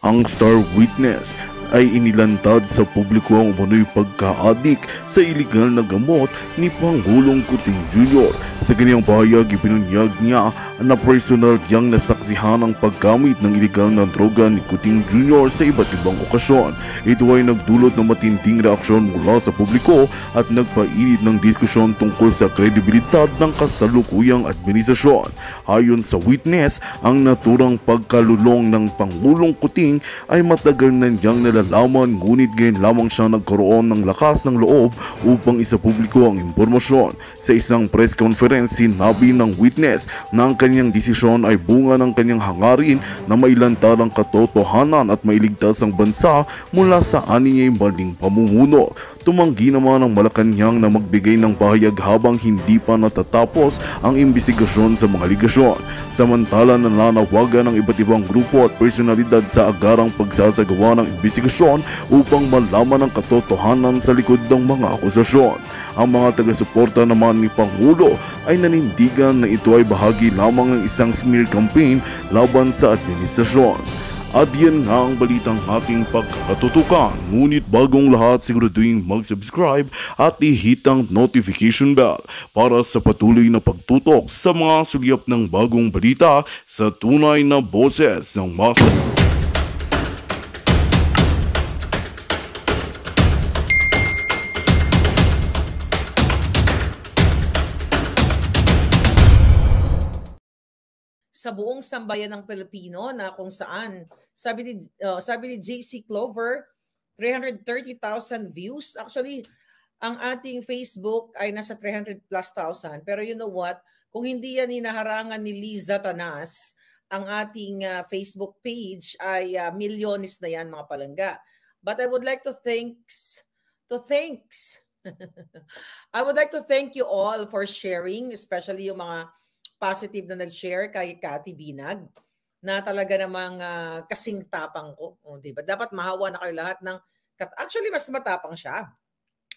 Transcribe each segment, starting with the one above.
Ang star witness ay inilantad sa publiko ang umano'y pagka-adik sa iligal na gamot ni Pangulong Kuting Jr. Sa kanyang pahayag, ipinunyag niya na personal niyang nasaksihan ang paggamit ng iligal na droga ni Kuting Jr. sa iba't ibang okasyon. Ito ay nagdulot ng matinding reaksyon mula sa publiko at nagpainit ng diskusyon tungkol sa kredibilidad ng kasalukuyang administrasyon. Ayon sa witness, ang naturang pagkalulong ng Pangulong Kuting ay matagal na niyang nalalaman, ngunit ngayon lamang siya nagkaroon ng lakas ng loob upang isapubliko ang impormasyon. Sa isang press conference, sinabi ng witness na ang kanyang desisyon ay bunga ng kanyang hangarin na mailantad ang katotohanan at mailigtas ang bansa mula sa aniyay maling pamumuno. Tumanggi naman ang Malacanang na magbigay ng pahayag habang hindi pa natatapos ang imbestigasyon sa mga ligasyon. Samantala, nananawagan ng iba't ibang grupo at personalidad sa agarang pagsasagawa ng imbestigasyon upang malaman ang katotohanan sa likod ng mga akusasyon. Ang mga taga-suporta naman ni Pangulo ay nanindigan na ito ay bahagi lamang ng isang smear campaign laban sa administrasyon. At yan nga ang balitang ating pagkatutukan. Ngunit bagong lahat, siguraduhin mag-subscribe at i-hit ang notification bell para sa patuloy na pagtutok sa mga sulyap ng bagong balita sa tunay na boses ng masa. Sa buong sambayan ng Pilipino na kung saan sabi ni JC Clover 330,000 views. Actually, ang ating Facebook ay nasa 300 plus thousand. Pero you know what? Kung hindi yan hinaharangan ni Liza Tanas, ang ating Facebook page ay milyones na yan mga palangga. But I would like to thanks I would like to thank you all for sharing, especially yung mga positive na nag-share kay Cathy Binag na talaga namang kasing tapang ko. O, diba? Dapat mahawa na kayo lahat ng... Actually, mas matapang siya.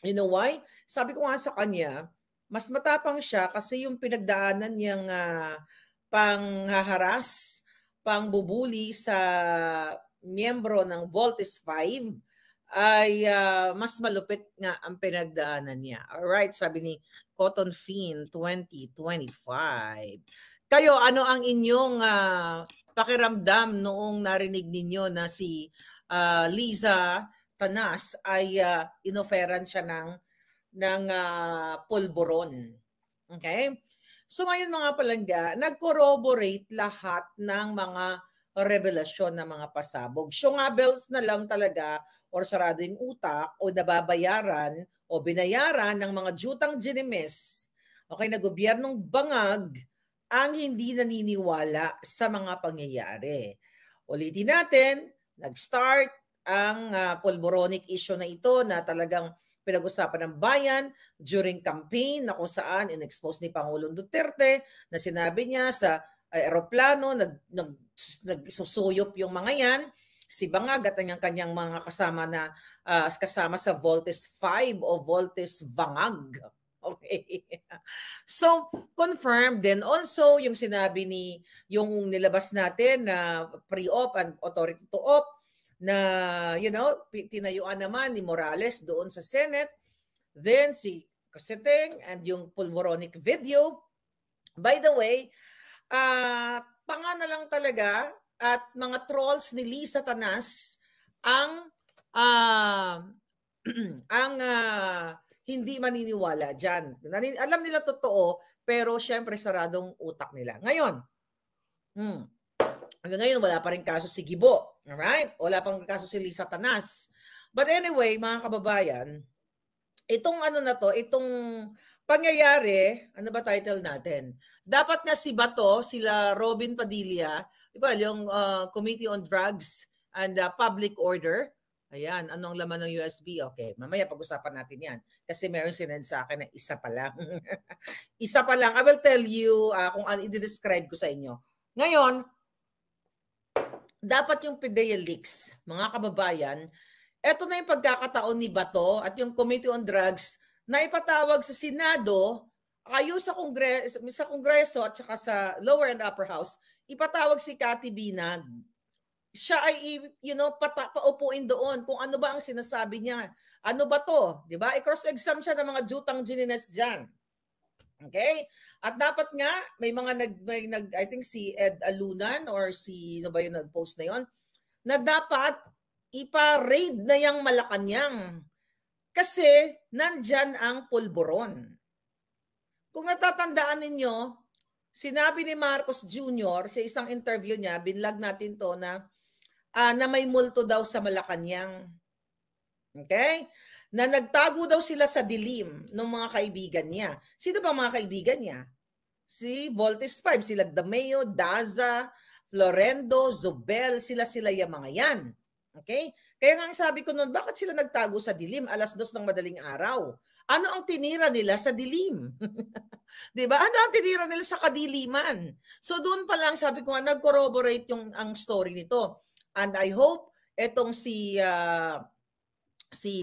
You know why? Sabi ko nga sa kanya, mas matapang siya kasi yung pinagdaanan niyang panghaharas, pangbubuli sa miyembro ng Voltes 5 ay mas malupit nga ang pinagdaanan niya. Alright, sabi ni Cotton Fiend 2025. Kayo, ano ang inyong pakiramdam noong narinig ninyo na si Liza Tanas ay inoferan siya ng pulburon? Okay? So ngayon mga palangga, nag-corroborate lahat ng mga revelasyon ng mga pasabog. Syungabels na lang talaga or sarado yung utak o nababayaran o binayaran ng mga jutang ginimes, okay, na gobyernong bangag ang hindi naniniwala sa mga pangyayari. Ulitin natin, nag-start ang pulboronic issue na ito na talagang pinag-usapan ng bayan during campaign na kung saan in-expose ni Pangulong Duterte na sinabi niya sa aeroplano, nagsusuyop yung mga yan, si Bangag at ang kanyang mga kasama sa Voltes 5 o Voltes Bangag. Okay. So, confirmed then also yung sinabi yung nilabas natin na pre-op and authority to op na, tinayuan naman ni Morales doon sa Senate. Then si Cosseteng and yung pulmoronic video. By the way, tanga na lang talaga at mga trolls ni Liza Tanas ang hindi maniniwala dyan. Alam nila totoo, pero syempre saradong utak nila. Ngayon, hanggang ngayon wala pa rin kaso si Gibo. Alright? Wala pang kaso si Liza Tanas. But anyway, mga kababayan, itong itong pangyayari, ano ba title natin? Dapat na si Bato, sila Robin Padilla, diba, yung Committee on Drugs and Public Order. Ayan, anong laman ng USB? Okay, mamaya pag-usapan natin yan. Kasi meron sinend sa akin na isa pa lang. Isa pa lang. I will tell you kung ano i-describe ko sa inyo. Ngayon, dapat yung PDEA leaks, mga kababayan, eto na yung pagkakataon ni Bato at yung Committee on Drugs na ipatawag sa Senado, kayo sa Kongreso at saka sa lower and upper house, ipatawag si Cathy Binag. siya ay, paupuin doon kung ano ba ang sinasabi niya. Ano ba to? Di ba? I-cross-exam siya ng mga jutang ginines dyan. Okay? At dapat nga, may mga I think si Ed Alunan or si, ano ba yung nag-post na yon, na dapat ipa-raid na yung Malacanang. Kasi, nandyan ang pulburon. Kung natatandaan ninyo, sinabi ni Marcos Jr. sa isang interview niya, binlag natin to na may multo daw sa Malacanang. Okay? Na nagtago daw sila sa dilim ng mga kaibigan niya. Sino ba mga kaibigan niya? Si Voltes 5, sila Dameo, Daza, Florendo, Zobel, sila yung mga yan. Okay? Kaya nga ang sabi ko noon, bakit sila nagtago sa dilim? 2:00 ng madaling araw. Ano ang tinira nila sa dilim? Diba? Ano ang tinira nila sa kadiliman? So doon pa lang sabi ko nga, nag-corroborate ang story nito. And I hope etong si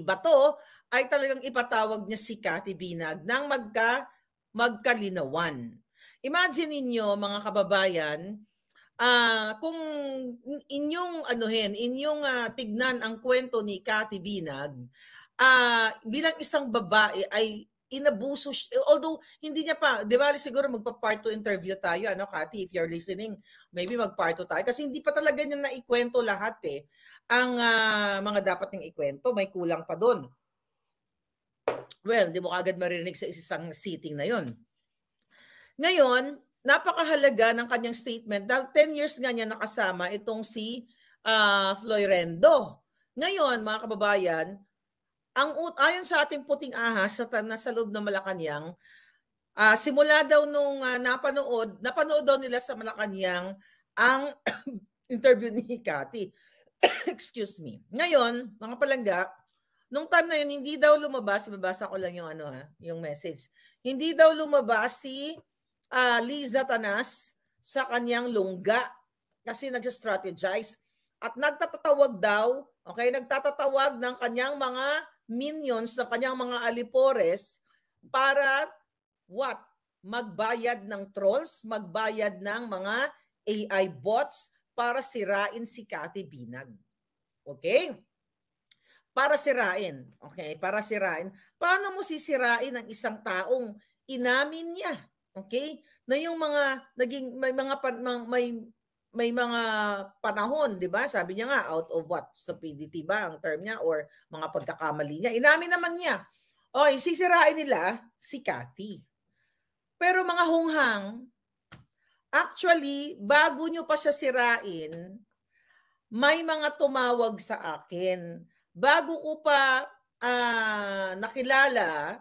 Bato ay talagang ipatawag niya si Cathy Binag nang magkalinawan. Imagine ninyo mga kababayan, kung inyong tignan ang kwento ni Cathy Binag, bilang isang babae ay inabuso siya. Although hindi niya pa, di ba siguro magpa-part 2 interview tayo, Cathy, if you're listening, maybe mag-part 2 tayo kasi hindi pa talaga niya naikwento lahat ang mga dapat niyang ikwento, may kulang pa doon. Well, di mo agad marinig sa isang sitting na yon. Ngayon, napakahalaga ng kanyang statement dahil 10 years nga niya nakasama itong si Florendo. Ngayon, mga kababayan, ayon sa ating puting ahas na sa loob ng Malacanang, simula daw nung napanood daw nila sa Malacanang ang interview ni Cathy. Excuse me. Ngayon, mga palangga, nung time na yun, hindi daw lumabas, babasa ko lang yung message. Hindi daw lumabas si Liza Tanas sa kanyang lungga kasi nag-strategize at nagtatatawag ng kanyang mga minions, ng kanyang mga alipores para what? Magbayad ng trolls, magbayad ng mga AI bots para sirain si Cathy Binag. Okay? Para sirain. Okay? Para sirain. Paano mo sisirain ang isang taong inamin niya? Okay? Na yung mga may mga panahon, di ba? Sabi niya nga, out of what? Stupidity ba ang term niya? Or mga pagkakamali niya? Inamin naman niya. Okay, sisirain nila si Cathy. Pero mga hunghang, actually, bago nyo pa siya sirain, may mga tumawag sa akin. Bago ko pa nakilala,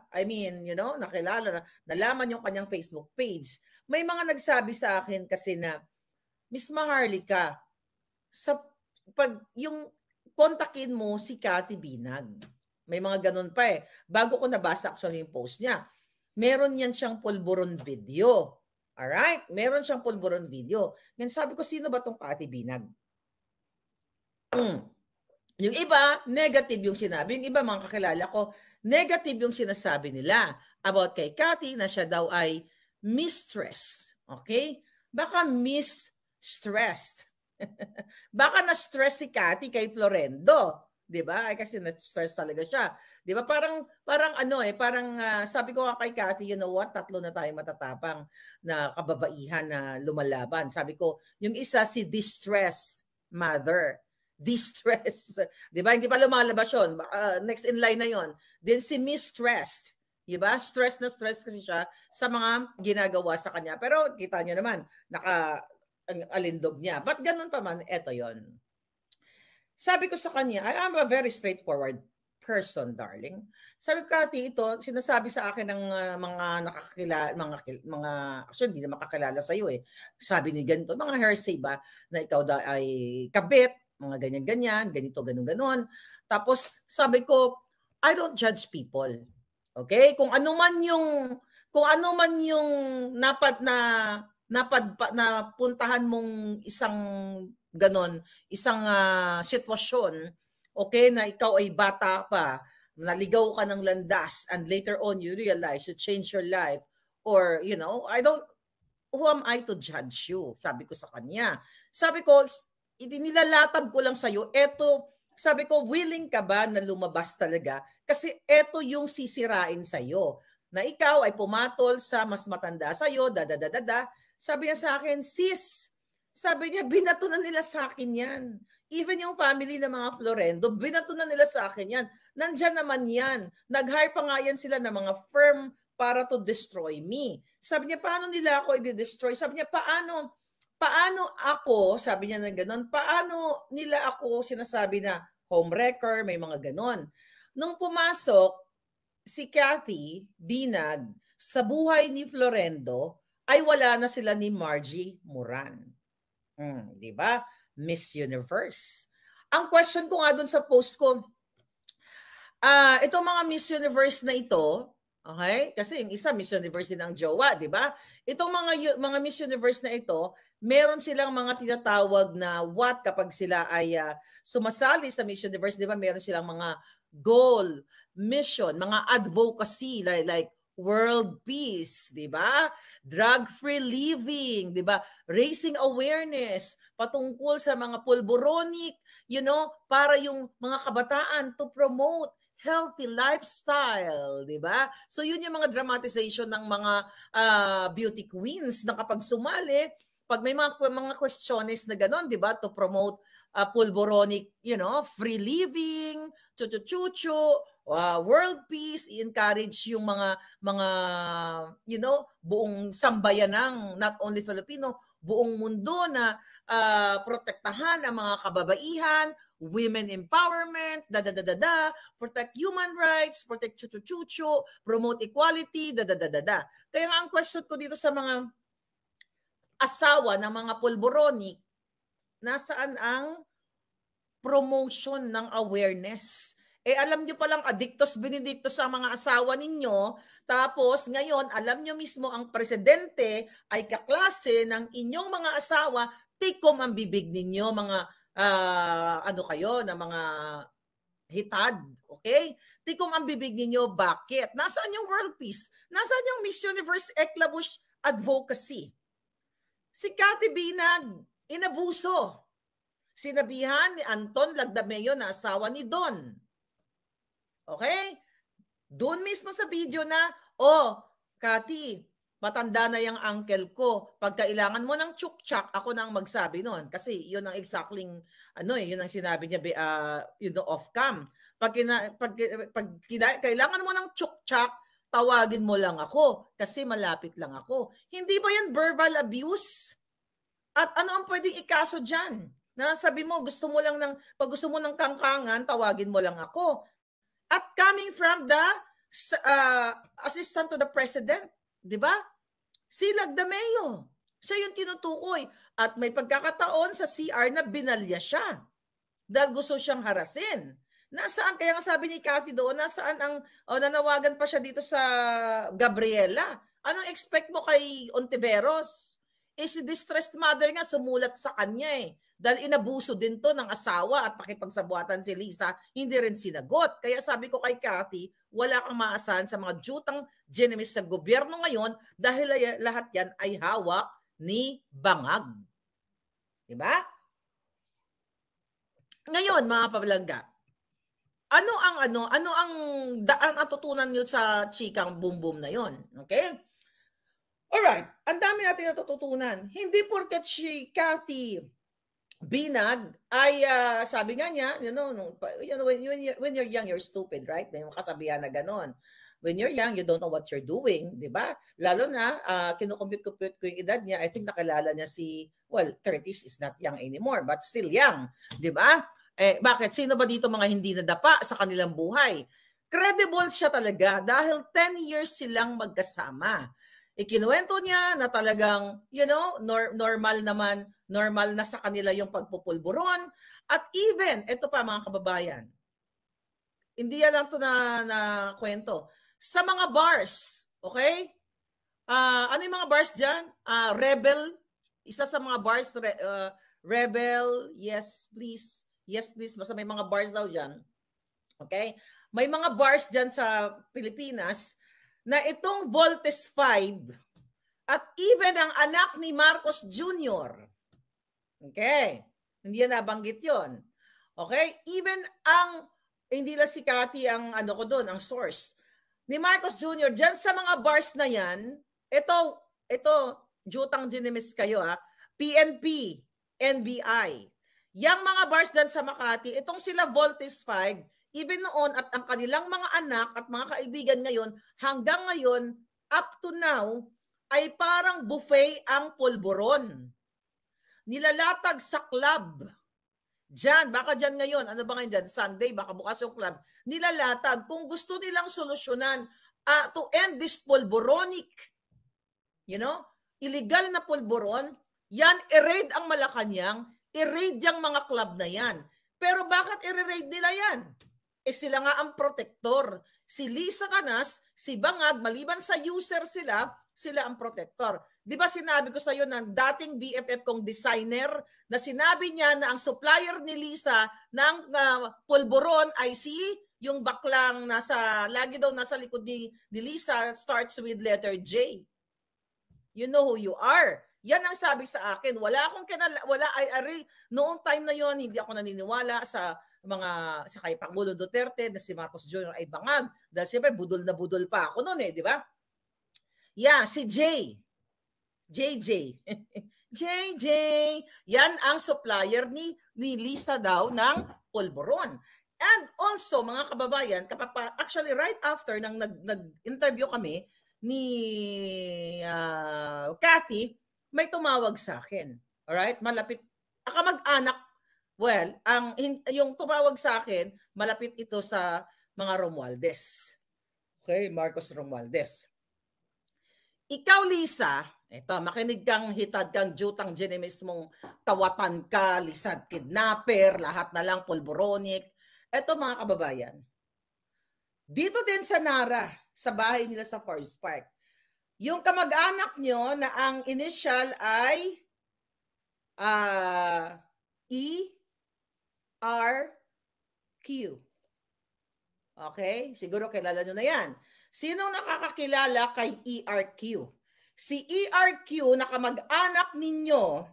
nalaman yung kanyang Facebook page, may mga nagsabi sa akin kasi na, Miss Maharlika, yung kontakin mo si Cathy Binag. May mga ganun pa Bago ko nabasa actually yung post niya, meron yan siyang pulburon video. Alright? Meron siyang pulburon video. Ngayon sabi ko, sino ba tong Cathy Binag? Yung iba, negative yung sinabi. Yung iba, mga kakilala ko, negative yung sinasabi nila about kay Cathy na siya daw ay mistress. Okay? Baka stressed. Baka na-stress si Cathy kay Florendo. 'Di ba? Ay kasi na-stress talaga siya. 'Di ba? Parang sabi ko kay Cathy, you know what? 3 na tayo matatapang na kababaihan na lumalaban. Sabi ko, yung isa si distress mother. Distress. 'Di ba? Hindi pa lumalabas 'yon. Next in line na 'yon. Then si mistress. 'Di ba? Stress na stress kasi siya sa mga ginagawa sa kanya. Pero kita niyo naman, alindog niya. But ganun pa man, eto yon. Sabi ko sa kanya, I am a very straightforward person, darling. Sabi ko, Cathy, ito, sinasabi sa akin ng mga nakakilala, actually, hindi na makakilala sa iyo Sabi ni ganito, mga hearsay ba, na ikaw ay kabit, mga ganyan-ganyan, ganito, ganun-ganon. Tapos, sabi ko, I don't judge people. Okay? Kung ano man yung napuntahan mong isang ganon, isang sitwasyon, okay, na ikaw ay bata pa, naligaw ka ng landas, and later on you realize you change your life, or who am I to judge you? Sabi ko sa kanya. Sabi ko, nilalatag ko lang sa'yo, eto, sabi ko, willing ka ba na lumabas talaga? Kasi eto yung sisirain sa'yo. Na ikaw ay pumatol sa mas matanda sa'yo, dadadadada. Sabi niya sa akin, sis, sabi niya, binato na nila sa akin yan. Even yung family ng mga Florendo, binato na nila sa akin yan. Nandyan naman yan. Nag-hire pa nga yan sila ng mga firm para to destroy me. Sabi niya, paano nila ako i-destroy? Sabi niya, paano ako, sabi niya na gano'n, paano nila ako sinasabi na homewrecker, may mga gano'n. Nung pumasok, si Kathy Binag sa buhay ni Florendo, ay wala na sila ni Margie Moran. Di ba? Miss Universe. Ang question ko nga dun sa post ko, itong mga Miss Universe na ito, okay? Kasi yung isa Miss Universe din ang jowa, di ba? Itong mga Miss Universe na ito, meron silang mga tinatawag na what kapag sila ay sumasali sa Miss Universe, di ba? Meron silang mga goal, mission, mga advocacy like world peace, di ba? Drug-free living, di ba? Raising awareness patungkol sa mga pulboronic, para yung mga kabataan to promote healthy lifestyle, di ba? So yun yung mga dramatization ng mga beauty queens na kapag sumali, pag may mga questiones na gano'n, di ba, to promote pulboronic, free living, chuchu-chuchu, world peace, i-encourage yung mga buong sambayan ng not only Filipino, buong mundo na protektahan ang mga kababaihan, women empowerment, protect human rights, protect chuchu-chuchu, promote equality, Kaya nga ang question ko dito sa mga asawa ng mga pulboronic, nasaan ang promotion ng awareness? Alam nyo palang adictos benedictos sa mga asawa ninyo, tapos ngayon, alam nyo mismo ang presidente ay kaklase ng inyong mga asawa, tikom ang bibig ninyo, mga mga hitad, okay? Tikom ang bibig ninyo, bakit? Nasaan yung world peace? Nasaan yung Miss Universe Eklabush advocacy? Si Kathy Binag, inabuso. Sinabihan ni Anton Lagdameo na asawa ni Don. Okay? Doon mismo sa video na, Kathy, matanda na yung uncle ko. Pag kailangan mo ng chuk-chak, ako na ang magsabi noon. Kasi yun ang exactly, yun ang sinabi niya, off-cam. Pag kailangan mo ng chuk-chak, tawagin mo lang ako kasi malapit lang ako. Hindi ba yan verbal abuse? At ano ang pwedeng ikaso dyan? Na sabi mo, pag gusto mo ng kangkangan, tawagin mo lang ako. At coming from the assistant to the president, di ba? Si Lagdameo. Siya yung tinutukoy. At may pagkakataon sa CR na binalya siya. Dahil gusto siyang harasin. Nasaan? Kaya nga sabi ni Kathy doon, nasaan nanawagan pa siya dito sa Gabriela. Anong expect mo kay Ontiveros? Si distressed mother nga sumulat sa kanya Dahil inabuso din to ng asawa at pakipagsabuatan si Lisa, hindi rin sinagot. Kaya sabi ko kay Kathy, wala kang maasahan sa mga jutang genemis sa gobyerno ngayon dahil lahat yan ay hawak ni Bangag. Diba? Ngayon, mga pabalangga, ano ang daan at tutunan nyo sa chikang boom-boom na yon? Okay? Alright, ang dami natin natututunan. Hindi porket si Kathy Binag ay sabi nga niya, when you're young, you're stupid, right? May mga kasabihan na ganon. When you're young, you don't know what you're doing, di ba? Lalo na, kinukompute ko yung edad niya, I think nakilala niya 30s is not young anymore, but still young, di ba? Bakit? Sino ba dito mga hindi nadapa sa kanilang buhay? Credible siya talaga dahil 10 years silang magkasama. Ikinuwento niya na talagang, normal na sa kanila yung pagpupulburon. At even, ito pa mga kababayan, hindi yan lang ito na kwento. Sa mga bars, okay? Ano yung mga bars dyan? Rebel, isa sa mga bars, Rebel, yes please, basta may mga bars daw dyan. Okay? May mga bars dyan sa Pilipinas na itong Voltes 5 at even ang anak ni Marcos Jr. Okay. Hindi yan nabanggit yon. Okay? Even hindi lang si Cathy ang ano ko doon, ang source. Ni Marcos Jr., dyan sa mga bars na yan, ito, jutang ginimis kayo ha, PNP, NBI. Yang mga bars dyan sa Makati, itong sila Voltes 5, even noon at ang kanilang mga anak at mga kaibigan ngayon, hanggang ngayon, up to now, ay parang buffet ang pulburon. Nilalatag sa club. Diyan, baka diyan ngayon, ano ba ngayon dyan? Sunday, baka bukas yung club. Nilalatag kung gusto nilang solusyonan to end this pulboronic, illegal na pulburon, yan, i-raid ang Malacanang, i-raid yung mga club na yan. Pero bakit i-raid nila yan? Sila nga ang protector. Si Lisa Canas, si Bangag, maliban sa user sila ang protector. Di ba sinabi ko sa iyo ng dating BFF kong designer na sinabi niya na ang supplier ni Lisa ng pulburon ay yung baklang lagi daw nasa likod ni Lisa starts with letter J. You know who you are. Yan ang sabi sa akin. Noong time na yon hindi ako naniniwala sa kay Pangulo Duterte na si Marcos Jr. ay bangag. Dahil siyempre budol na budol pa ako noon di ba? Yeah, si JJ. JJ. Yan ang supplier ni Lisa daw ng pulburon. And also, mga kababayan, actually right after nang nag-interview kami ni Cathy, may tumawag sa akin. Alright? Malapit. Kamag-anak. Well, yung tumawag sa akin, malapit ito sa mga Romualdez. Okay, Marcos Romualdez. Ikaw, Lisa, eto, makinig kang hitad kang jutang genimis mong tawatan ka, lisad kidnapper, lahat na lang pulboronic. Eto mga kababayan, dito din sa Nara, sa bahay nila sa Forest Park, yung kamag-anak nyo na ang initial ay ERQ. Okay? Siguro kilala nyo na yan. Sinong nakakakilala kay ERQ? Si ERQ na kamag-anak ninyo,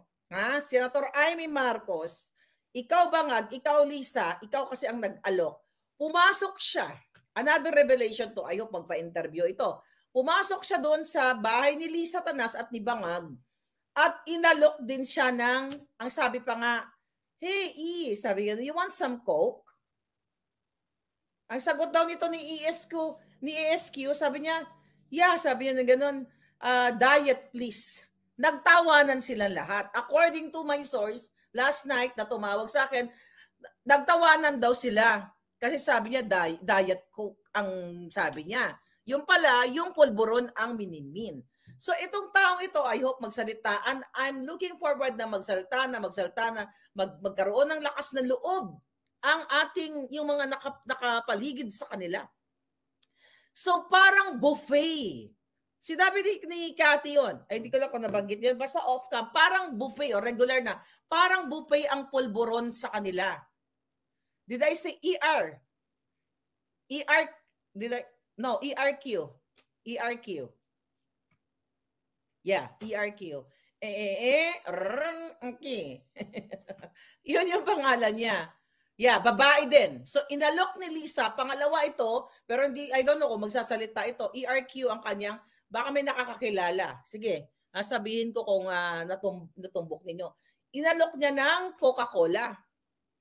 Senator Amy Marcos, ikaw Bangag, ikaw Lisa, ikaw kasi ang nag-alok. Pumasok siya. Another revelation to. Ayok magpa-interview ito. Pumasok siya doon sa bahay ni Lisa Tanas at ni Bangag at inalok din siya ang sabi pa nga, hey E, sabi niya, you want some Coke? Ang sagot daw nito ni ESQ, sabi niya, yeah, sabi niya na ganun, diet please. Nagtawanan silang lahat. According to my source, last night na tumawag sa akin, nagtawanan daw sila. Kasi sabi niya, diet Coke ang sabi niya. Yung pala, yung pulburon ang minimin. So itong taong ito, I hope magsalitaan. I'm looking forward na magsalta na, magkaroon ng lakas ng loob ang yung mga nakapaligid sa kanila. So parang buffet. Sinabi ni Cathy yun. Ay, hindi ko lang kung nabanggit yun. Basta off-cam. Parang buffet o regular na. Parang buffet ang pulburon sa kanila. Did I say ER? No, ERQ. ERQ. Yeah, ERQ. Okay. Yun yung pangalan niya. Yeah, babae din. So, inalok ni Lisa. Pangalawa ito, pero I don't know kung magsasalita ito. ERQ ang kanyang, baka may nakakakilala. Sige, sabihin ko kung natumbok ninyo. Inalok niya ng Coca-Cola.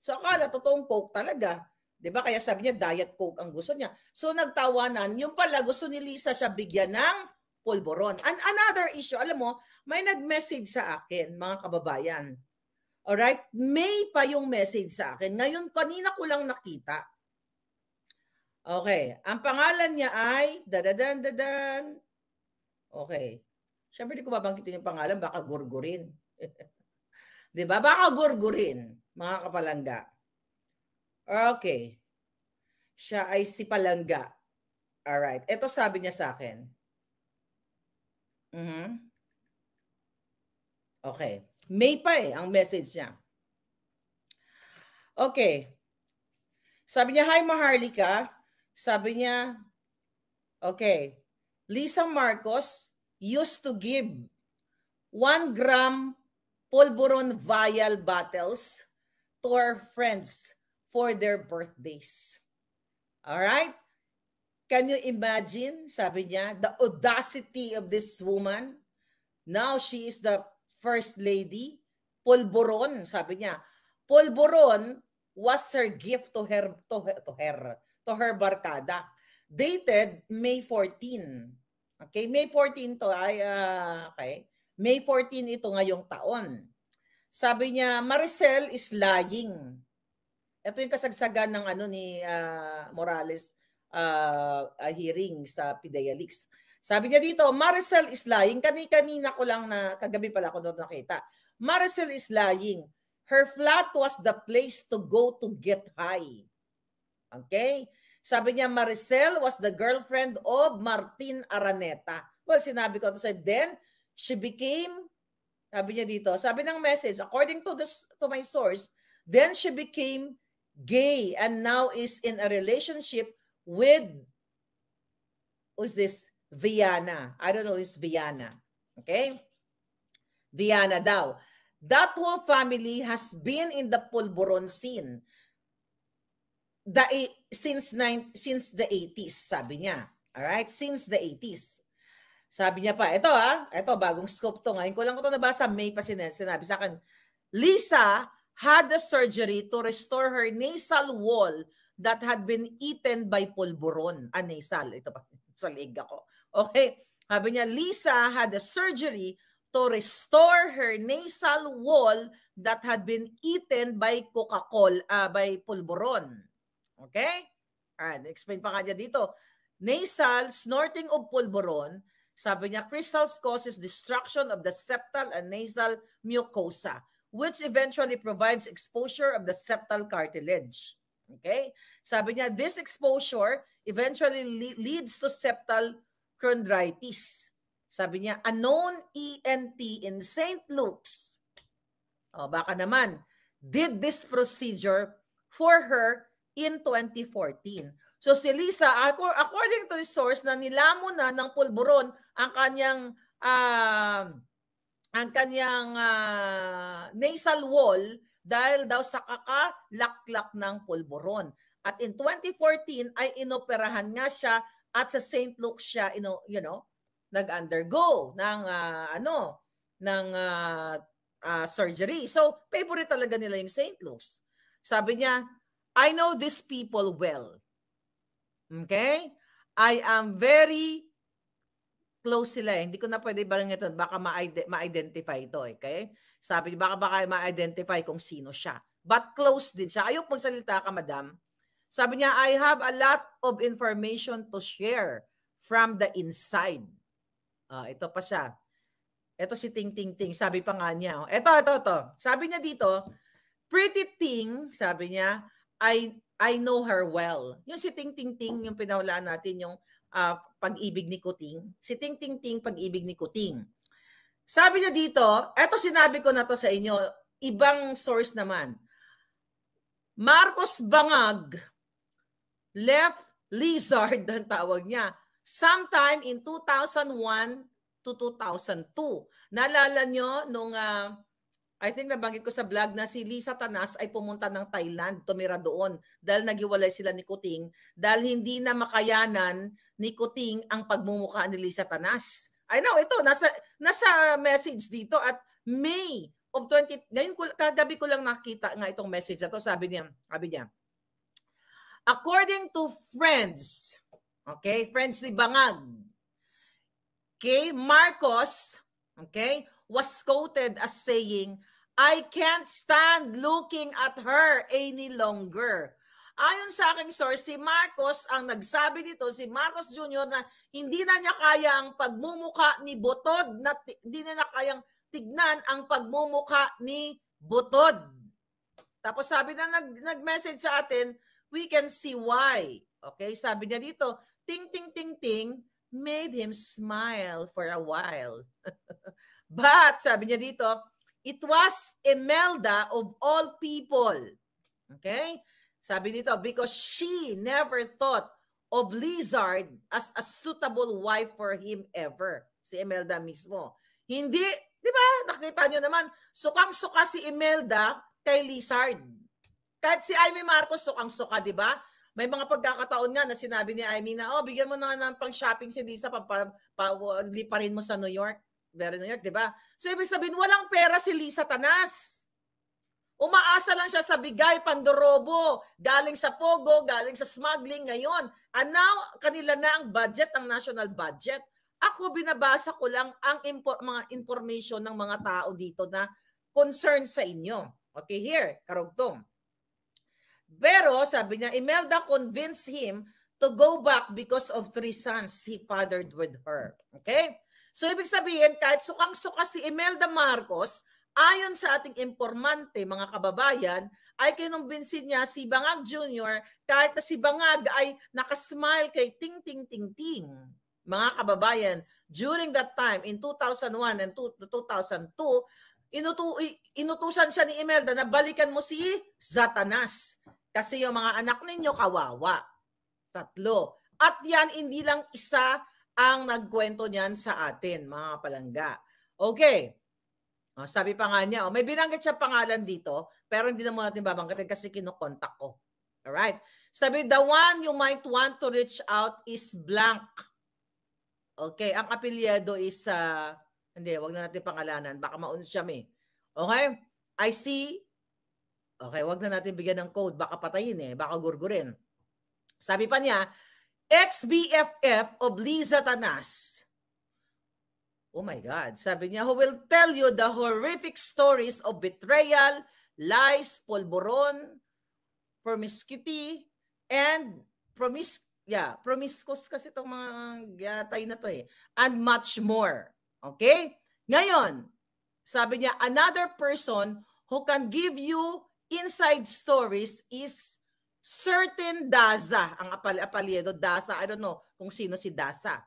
So, akala totoong Coke talaga. Diba? Kaya sabi niya, Diet Coke ang gusto niya. So, nagtawanan. Yung pala, gusto ni Lisa siya bigyan ng pulburon. And another issue, alam mo, may nag-message sa akin, mga kababayan. Alright? May pa yung message sa akin. Ngayon, kanina ko lang nakita. Okay. Ang pangalan niya ay dadadan. Okay. Siyempre, di ko babanggitin yung pangalan. Baka gurgurin. Diba? Baka gurgurin, mga kapalangga. Okay. Siya ay si Palangga. Alright. Ito sabi niya sa akin. Okay. May pa ang message niya. Okay. Sabi niya, hi Maharlika. Sabi niya, okay, Lisa Marcos used to give 1 gram pulburon vial bottles to her friends for their birthdays. Alright? Can you imagine, sabi niya, the audacity of this woman? Now she is the first lady. Pulburon, sabi niya. Pulburon was her gift to her barkada. Dated May 14. Okay, May 14 to ay okay. May 14 ito ngayong taon. Sabi niya, Maricel is lying. Ito yung kasagsagan ng ni Morales hearing sa PIDEA Leaks. Sabi niya dito, Maricel is lying. Kanina ko lang kagabi pala ako doon nakita. Maricel is lying. Her flat was the place to go to get high. Okay? Sabi niya, Maricel was the girlfriend of Martin Araneta. Well, sinabi ko to then she became, sabi niya dito, sabi ng message, according to my source, then she became gay and now is in a relationship with, who's this? Viana. I don't know who's Viana. Okay? Viana daw. That whole family has been in the Pulburon scene since the 80s, sabi niya. Alright? Since the 80s. Sabi niya pa, ito bagong scope to. Ngayon ko lang ito nabasa, May pa sinabi sa akin, Lisa had a surgery to restore her nasal wall that had been eaten by pulburon. Nasal. Ito pa, sa leg ako. Okay. Sabi niya, Lisa had a surgery to restore her nasal wall that had been eaten by Coca-Cola, by pulburon. Okay? Alright, explain pa nga niya dito. Nasal, snorting of pulburon, sabi niya, crystals causes destruction of the septal and nasal mucosa, which eventually provides exposure of the septal cartilage. Okay? Sabi niya, this exposure eventually leads to septal chondritis. Sabi niya, a known ENT in St. Luke's, baka naman, did this procedure for her in 2014. So si Lisa, according to the source, na nilamon na ng pulburon ang kanyang nasal wall dahil daw sa kakalaklak ng pulburon. At in 2014 ay inoperahan nga siya at sa St. Luke's siya nag-undergo ng surgery. So favorite talaga nila yung St. Luke's. Sabi niya, I know these people well. Okay? I am very close sila. Hindi ko na pwede balang ito. Baka ma-identify ito. Okay? Sabi niya, baka ma-identify kung sino siya. But close din siya. Ayok magsalita ka, madam. Sabi niya, I have a lot of information to share from the inside. Ito pa siya. Ito si Ting Ting Ting. Sabi pa nga niya. Ito. Sabi niya dito, Pretty Ting, sabi niya, I know her well. Yung si Ting Ting Ting, yung pinawalaan natin, yung pag-ibig ni Kuting. Si Ting Ting Ting, pag-ibig ni Kuting. Sabi niya dito, eto sinabi ko na to sa inyo, ibang source naman. Marcos Bangag left Lizard, ang tawag niya, sometime in 2001 to 2002. Naalala nyo nung I think nabanggit ko sa vlog na si Lisa Tanas ay pumunta ng Thailand, tumira doon dahil naghiwalay sila ni Kuting dahil hindi na makayanan ni Kuting ang pagmumukha ni Lisa Tanas. I know, ito, nasa message dito at May of 20, ngayon kagabi ko lang nakita nga itong message na to, sabi niya, according to friends, okay, friends ni Bangag, okay, Marcos, okay, was quoted as saying, I can't stand looking at her any longer. Ayon sa aking source, si Marcos ang nagsabi dito, si Marcos Jr. na hindi na niya kayang pagmumuka ni Butod, hindi na niya kayang tignan ang pagmumuka ni Butod. Tapos sabi na nag-message sa atin, we can see why. Okay, sabi niya dito, ting ting ting ting made him smile for a while. But, sabi niya dito, it was Imelda of all people. Okay? Sabi dito, because she never thought of Lizard as a suitable wife for him ever. Si Imelda mismo. Hindi, di ba? Nakita nyo naman, sukang-suka si Imelda kay Lizard. Kahit si Amy Marcos, sukang-suka, di ba? May mga pagkakataon nga na sinabi ni Amy na, oh, bigyan mo na ng pang-shopping si Lisa, liparin mo sa New York. New York, di ba? So, ibig sabihin, walang pera si Lisa Tanas. Umaasa lang siya sa bigay, pandorobo, galing sa Pogo, galing sa smuggling ngayon. And now, kanila na ang budget, ang national budget. Ako, binabasa ko lang ang mga information ng mga tao dito na concern sa inyo. Okay, here, karugtong. Pero, sabi niya, Imelda convinced him to go back because of 3 sons he fathered with her. Okay? So, ibig sabihin, kahit sukang-suka si Imelda Marcos, ayon sa ating informante, mga kababayan, ay kinumbinsin niya si Bangag Jr. kahit na si Bangag ay nakasmile kay Ting Ting Ting Ting. Mga kababayan, during that time, in 2001 and 2002, inutusan siya ni Imelda na balikan mo si Satanas. Kasi yung mga anak ninyo kawawa. 3. At yan, hindi lang isa ang nagkwento niyan sa atin, mga palangga. Okay. Sabi pa nga niya, may binanggit siya pangalan dito, pero hindi na muna natin babanggitin kasi kinukontak ko. Alright? Sabi, the one you might want to reach out is blank. Okay, ang apelyido is, hindi, wag na natin pangalanan, baka maun siya may. Okay? I see. Okay, wag na natin bigyan ng code, baka patayin baka gurgurin. Sabi pa niya, ex-BFF of Liza Tanas. Oh my God. Sabi niya, who will tell you the horrific stories of betrayal, lies, polboron, promiscuity, and promiscuous kasi itong mga yatay na to and much more. Okay? Ngayon, sabi niya, another person who can give you inside stories is certain Daza. Ang apelyido Daza, I don't know kung sino si Daza.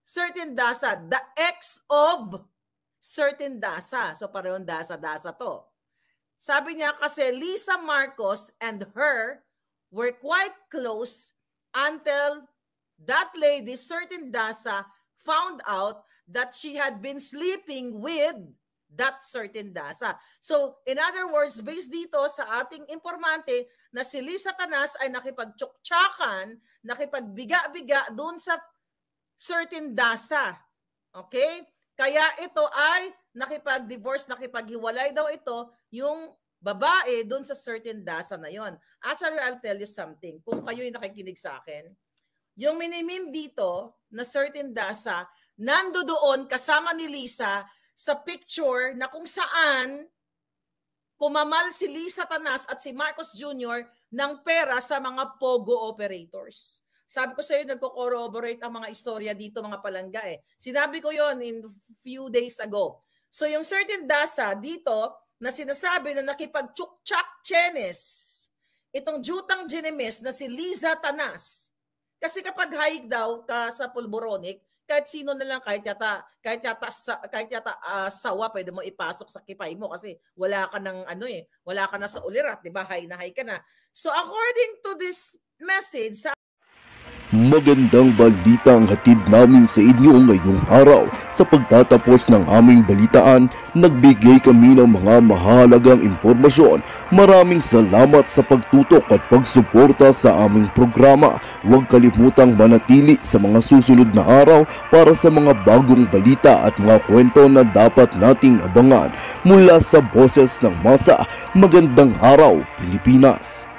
Certain Daza, the ex of certain Daza. So parehong Daza to. Sabi niya kasi Lisa Marcos and her were quite close until that lady, certain Daza, found out that she had been sleeping with that certain Daza. So, in other words, based dito sa ating informante na si Lisa Tanas ay nakipagtsuktsakan, nakipagbiga-biga doon sa certain Daza. Okay? Kaya ito ay nakipag-divorce, nakipaghiwalay daw ito yung babae doon sa certain Daza na yon. Actually, I'll tell you something. Kung kayo'y nakikinig sa akin, yung minimin dito na certain Daza, nando doon kasama ni Lisa sa picture na kung saan kumamal si Lisa Tanas at si Marcos Jr. ng pera sa mga Pogo operators. Sabi ko sa iyo, nagko-corroborate ang mga istorya dito, mga palangga Sinabi ko yon in few days ago. So yung certain Daza dito na sinasabi na nakipag-tsuktsak chenes, itong jutang ginemes na si Liza Tanas. Kasi kapag hike daw ka sa pulboronic, kahit sino na lang, kahit yata sawa, pwede mo ipasok sa kipay mo kasi wala ka ng wala ka na sa ulirat, di ba? High na high ka na. So according to this message, magandang balita ang hatid namin sa inyo ngayong araw. Sa pagtatapos ng aming balitaan, nagbigay kami ng mga mahalagang impormasyon. Maraming salamat sa pagtutok at pagsuporta sa aming programa. Huwag kalimutang manatili sa mga susunod na araw para sa mga bagong balita at mga kwento na dapat nating abangan. Mula sa Boses ng Masa, magandang araw, Pilipinas!